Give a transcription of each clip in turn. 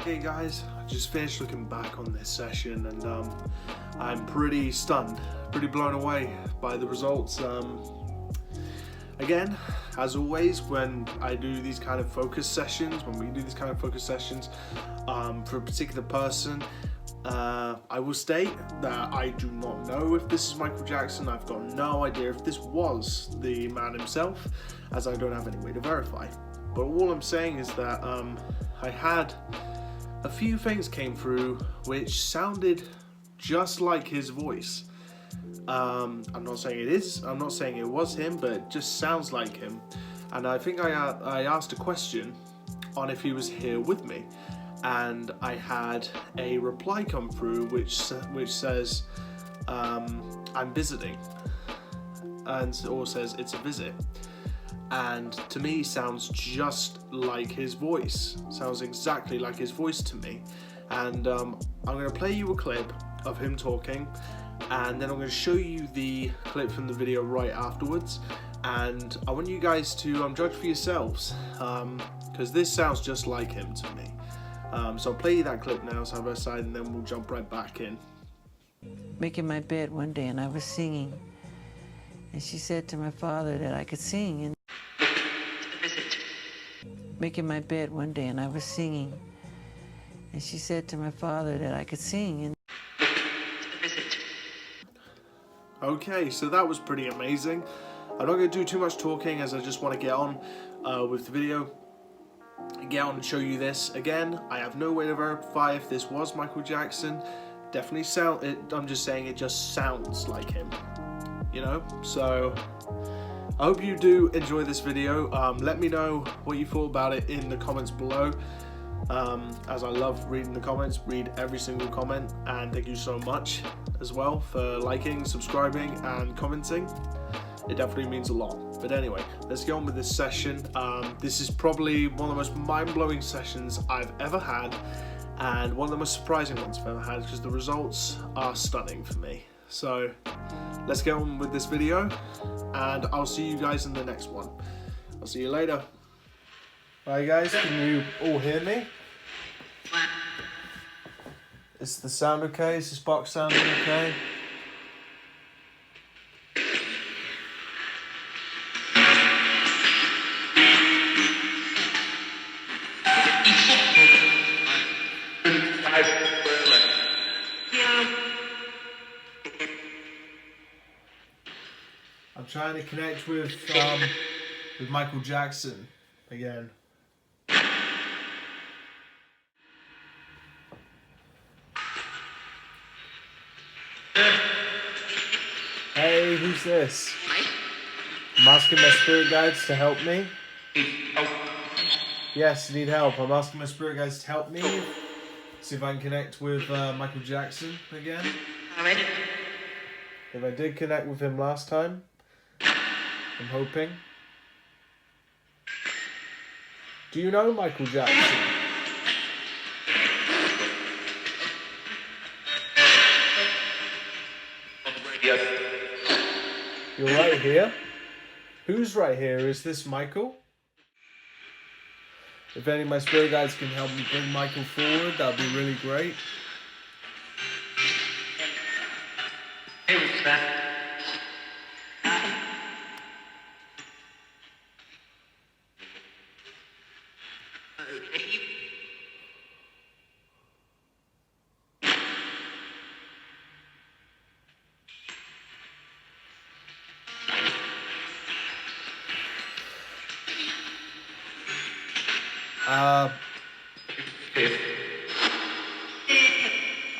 Okay guys, I just finished looking back on this session and I'm pretty stunned, pretty blown away by the results. Again, as always, when I do these kind of focus sessions, for a particular person, I will state that I do not know if this is Michael Jackson. I've got no idea if this was the man himself, as I don't have any way to verify. But all I'm saying is that I had a few things came through which sounded just like his voice. I'm not saying it is, I'm not saying it was him, but it just sounds like him. And I think I asked a question on if he was here with me, and I had a reply come through which says I'm visiting, or says it's a visit. And to me sounds just like his voice, sounds exactly like his voice to me. And I'm going to play you a clip of him talking, and then I'm going to show you the clip from the video right afterwards, and I want you guys to judge for yourselves, because this sounds just like him to me. So I'll play you that clip now side by side, and then we'll jump right back in. Making my bed one day, and I was singing, and she said to my father that I could sing. And making my bed one day, and I was singing, and she said to my father that I could sing. And okay, so that was pretty amazing. I'm not going to do too much talking, as I just want to get on with the video, get on and show you this. Again, I have no way to verify if this was Michael Jackson. Definitely I'm just saying it just sounds like him, you know. So I hope you do enjoy this video. Let me know what you thought about it in the comments below, as I love reading the comments, read every single comment, and thank you so much as well for liking, subscribing and commenting. It definitely means a lot. But anyway, let's get on with this session. This is probably one of the most mind-blowing sessions I've ever had, and one of the most surprising ones I've ever had, because the results are stunning for me. So let's get on with this video, and I'll see you guys in the next one. I'll see you later. Hi guys, can you all hear me? Is the sound okay? Is this box sounding okay? I'm trying to connect with Michael Jackson again. Hey, who's this? I'm asking my spirit guides to help me. Yes, need help. I'm asking my spirit guides to help me. See if I can connect with Michael Jackson again. If I did connect with him last time, I'm hoping. Do you know Michael Jackson? You're right here? Who's right here? Is this Michael? If any of my spirit guides can help me bring Michael forward, that'd be really great.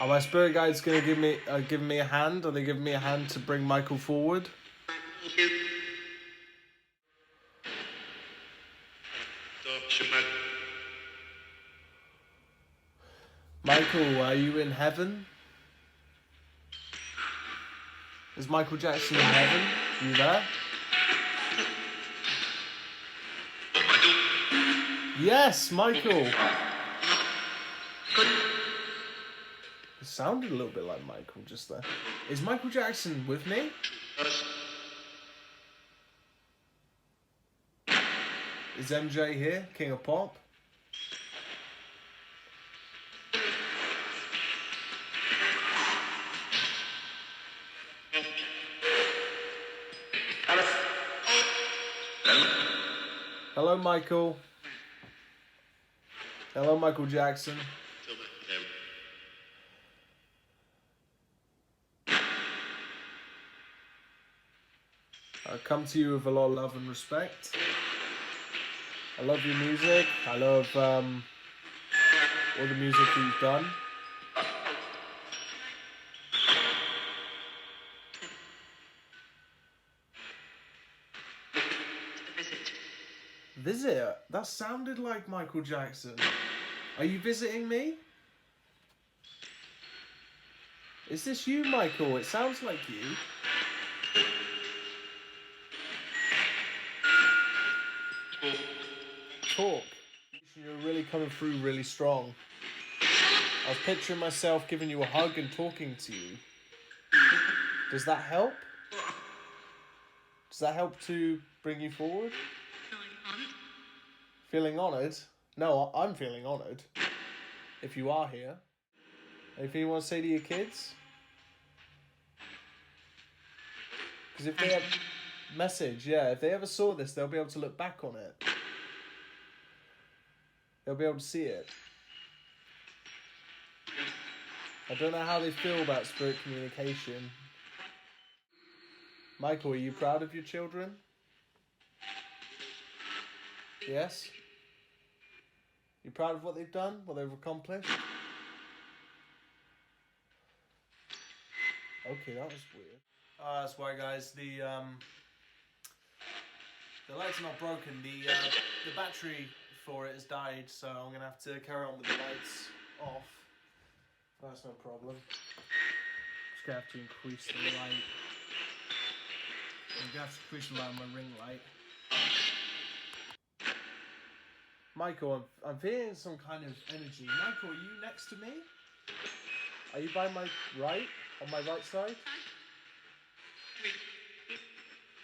Are my spirit guides gonna give me a hand? Are they giving me a hand to bring Michael forward? Michael, are you in heaven? Is Michael Jackson in heaven? Are you there? Yes, Michael! It sounded a little bit like Michael just there. Is Michael Jackson with me? Is MJ here? King of Pop? Hello, Michael. Hello, Michael Jackson. I come to you with a lot of love and respect. I love your music. I love all the music that you've done. Visit? That sounded like Michael Jackson. Are you visiting me? Is this you, Michael? It sounds like you. Talk. You're really coming through really strong. I was picturing myself giving you a hug and talking to you. Does that help? Does that help to bring you forward? Feeling honoured? No, I'm feeling honoured. If you are here. Anything you want to say to your kids? Because if they have... Message, yeah. If they ever saw this, they'll be able to look back on it. They'll be able to see it. I don't know how they feel about spirit communication. Michael, are you proud of your children? Yes? You proud of what they've done? What they've accomplished? Okay, that was weird. That's why, guys. The light's not broken. The battery for it has died, so I'm gonna have to carry on with the lights off. That's no problem. Just gonna have to increase the light. I'm gonna have to increase the light on my ring light. Michael, I'm feeling some kind of energy. Michael, are you next to me? Are you by my right? On my right side?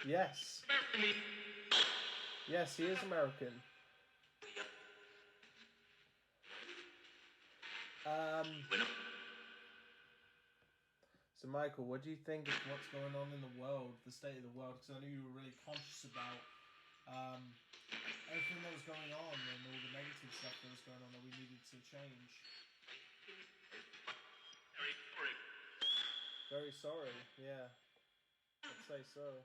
Yes. Yes, he is American. So Michael, what do you think of what's going on in the world, the state of the world? Because I know you were really conscious about everything that was going on and all the negative stuff that was going on that we needed to change. Very sorry, yeah. I'd say so.